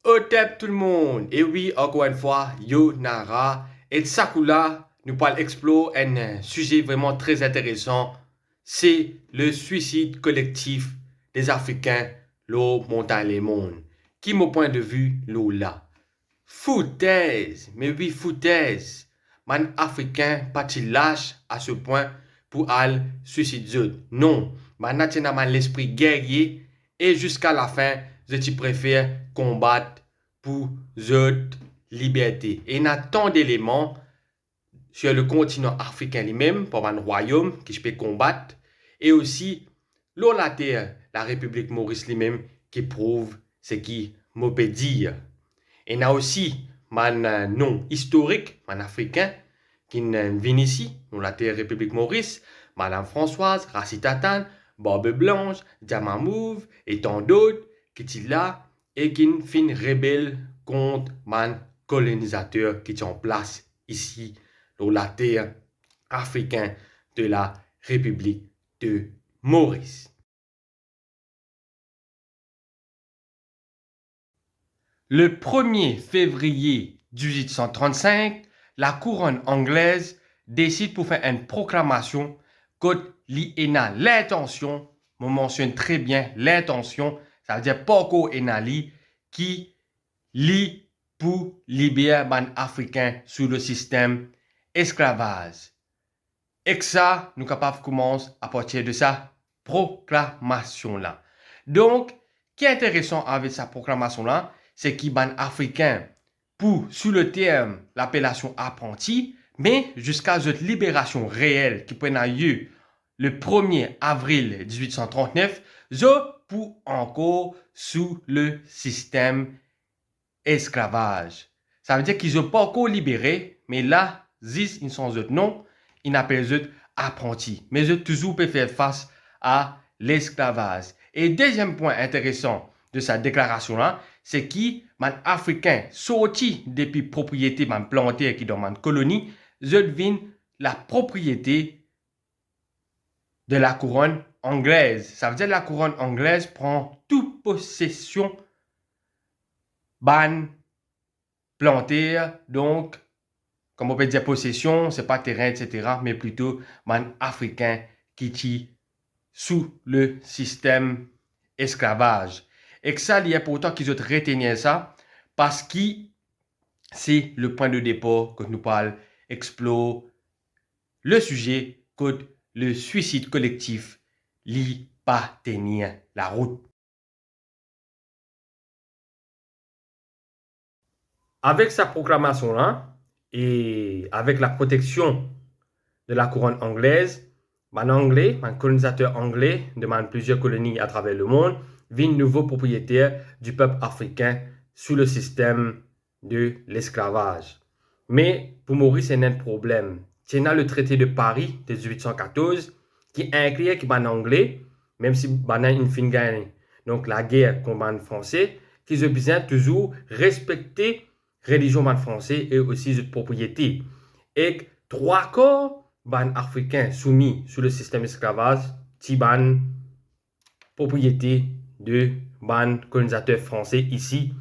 Hotep tout le monde! Et oui, encore une fois, yo Nara et Sakula nous parlons explorer un sujet vraiment très intéressant. C'est le suicide collectif des Africains, l'eau, montagne, les mondes. Qui, mon point de vue, l'eau là. Foutaise! Mais oui, foutaise! Man Africain, pas-il lâche à ce point pour aller suicider? Non! Man a l'esprit guerrier et jusqu'à la fin, je préfère combattre pour notre liberté. Et il y a tant d'éléments sur le continent africain lui-même, pour un royaume que je peux combattre, et aussi la terre, la République Maurice lui-même, qui prouve ce qui me peut dire. Et il y a aussi mon nom historique, mon africain, qui vient ici, dans la terre République Maurice, Madame Françoise, Racita Tan, Barbe Blanche, Diamant Mauve, et tant d'autres, qui sont là et qui fin rebelle contre man colonisateur qui est en place ici, dans la terre africaine de la République de Maurice. Le 1er février 1835, la couronne anglaise décide pour faire une proclamation que l'INA, l'intention, on mentionne très bien l'intention, ça veut dire pas qu'au Enali, qui lit pour libérer les Africains sous le système esclavage. Et que ça, nous sommes capables de commencer à partir de sa proclamation-là. Donc, ce qui est intéressant avec sa proclamation-là, c'est qu'il y a des Africains pour, sous le terme, l'appellation apprenti, mais jusqu'à cette libération réelle qui prend lieu le 1er avril 1839, je pour encore sous le système esclavage. Ça veut dire qu'ils n'ont pas encore libéré, mais là, ils sont autres non, ils n'appellent eux apprentis. Mais eux toujours peuvent faire face à l'esclavage. Et deuxième point intéressant de sa déclaration-là, c'est qui, man africain, sorti depuis propriété man plantaire qui dans man colonie, eux deviennent la propriété de la couronne anglaise. Ça veut dire que la couronne anglaise prend toute possession ban plantaire, donc, comme on peut dire possession, c'est pas terrain, etc., mais plutôt man africain qui est sous le système esclavage. Et que ça, il y a pourtant qu'ils ont retenu ça, parce que c'est le point de départ que nous parlons, explore le sujet que le suicide collectif lit pas tenir la route. Avec sa proclamation-là, et avec la protection de la couronne anglaise, un colonisateur anglais demande plusieurs colonies à travers le monde, vit nouveau propriétaire du peuple africain sous le système de l'esclavage. Mais pour Maurice, c'est un problème. C'est le traité de Paris de 1814 qui inclut que les Anglais, même si ils ont une fin gagne, donc la guerre contre les Français, qu'ils ont besoin toujours respecter la religion des Français et aussi la propriété. Et trois corps ban africains soumis sous le système esclavage, ban propriété de ban colonisateurs français ici,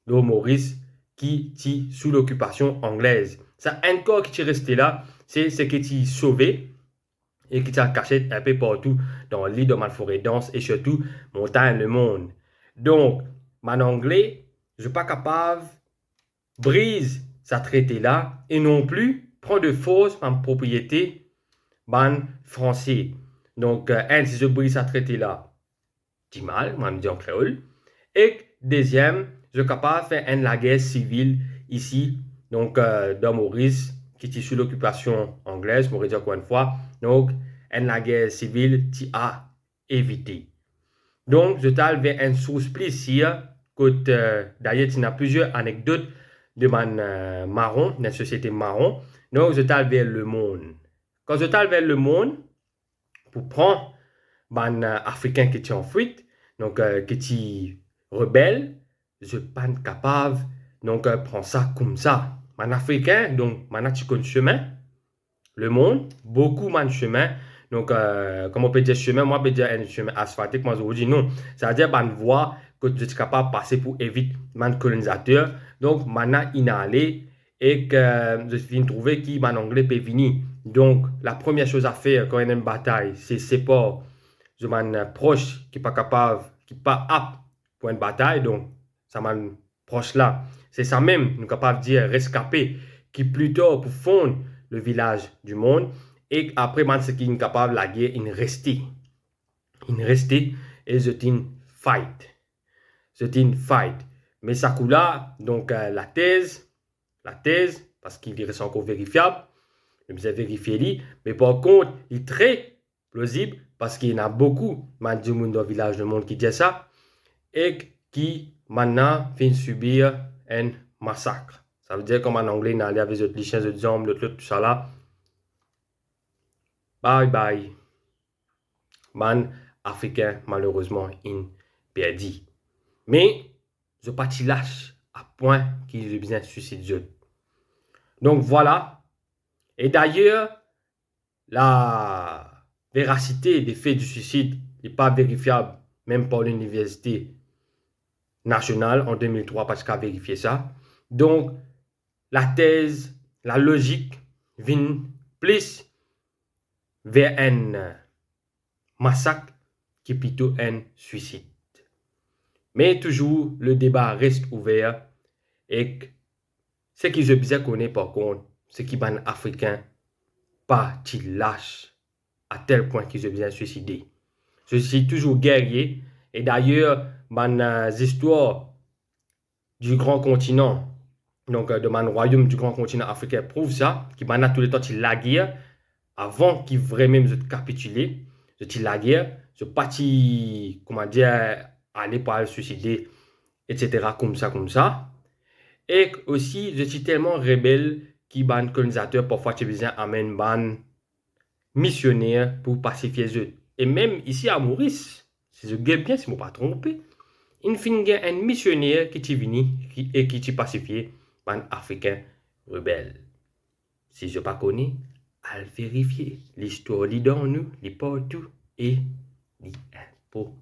le Maurice, qui est sous l'occupation anglaise. Ça encore qui est resté là, c'est ce qui est sauvé et qui est caché un peu partout dans l'île de ma forêt dense et surtout montagne le monde. Donc, mon anglais, je ne suis pas capable brise ça traité là et non plus prend de force en propriété ban français. Donc, un, si je brise ça traité là, c'est mal, moi je dis en créole. Et deuxième, je suis capable de faire la guerre civile ici, donc dans Maurice, qui est sous l'occupation anglaise, Maurice encore une fois. Donc, la guerre civile, tu as évité. Donc, je t'ai vers une source plaisir, d'ailleurs, il y a plusieurs anecdotes de man marron, d'une société marron. Donc, je t'ai vers le monde. Quand je t'ai vers le monde, pour prendre man africain qui est en fuite, donc qui est rebelle, je ne suis pas capable, donc prends ça comme ça. Man africain, donc man tu connais chemin, le monde, beaucoup man chemin, Donc, comme on peut dire chemin, moi, je peux dire un chemin asphalté, moi, je vous dis non. C'est-à-dire, une voie que tu es capable de passer pour éviter les colonisateurs. Donc, maintenant, il est allé et que je viens de trouver qui, en anglais, peut venir. Donc, la première chose à faire quand il y a une bataille, c'est séparer de mon proche qui n'est pas capable, qui n'est pas apte pour une bataille. Donc, ça m'a proche là. C'est ça même, nous capable de dire rescapé, qui plutôt pour fondre le village du monde. Et après, man, ce qui est capable de la guerre, il restait. Il restait et c'est une fight. C'est une fight. Mais ça coule là, donc la thèse, parce qu'il reste encore vérifiable, je vais vérifier, mais par contre, il est très plausible parce qu'il y en a beaucoup, man, du monde dans le village du monde qui dit ça, et qui maintenant viennent subir un massacre. Ça veut dire comme en anglais, il y a les autres lichiens, les autres hommes, l'autre, tout ça là. Bye bye. Man africain, malheureusement, il perdit. Mais, je pas lâche à point qu'il est bien suicideux. Donc voilà. Et d'ailleurs, la véracité des faits du suicide n'est pas vérifiable, même par l'université nationale en 2003, parce qu'elle a vérifié ça. Donc, la thèse, la logique, vient plus vers un massacre qui est plutôt un suicide. Mais toujours, le débat reste ouvert et ce qui je bien connais par contre, c'est qu'ils sont africains, pas qu'ils lâchent à tel point qu'ils se bien suicider. Je suis toujours guerrier et d'ailleurs, mon histoire du grand continent, donc de mon royaume du grand continent africain prouve ça, qui m'a tous les temps la guerre avant qu'il vraiment me capituler, je la guerre, je parti, comment dire, aller pour le suicider, etc. comme ça. Et aussi, je suis tellement rebelle qui ban colonisateur, parfois tu besoin amène ban missionnaire pour pacifier les autres. Et même ici à Maurice, si je gagne bien, si je ne me pas trompé, il y a un missionnaire qui est venu et qui est pacifié ban africain rebelle. Si je ne pas connais, à vérifier. L'histoire lit dans nous, lit partout et lit impôt.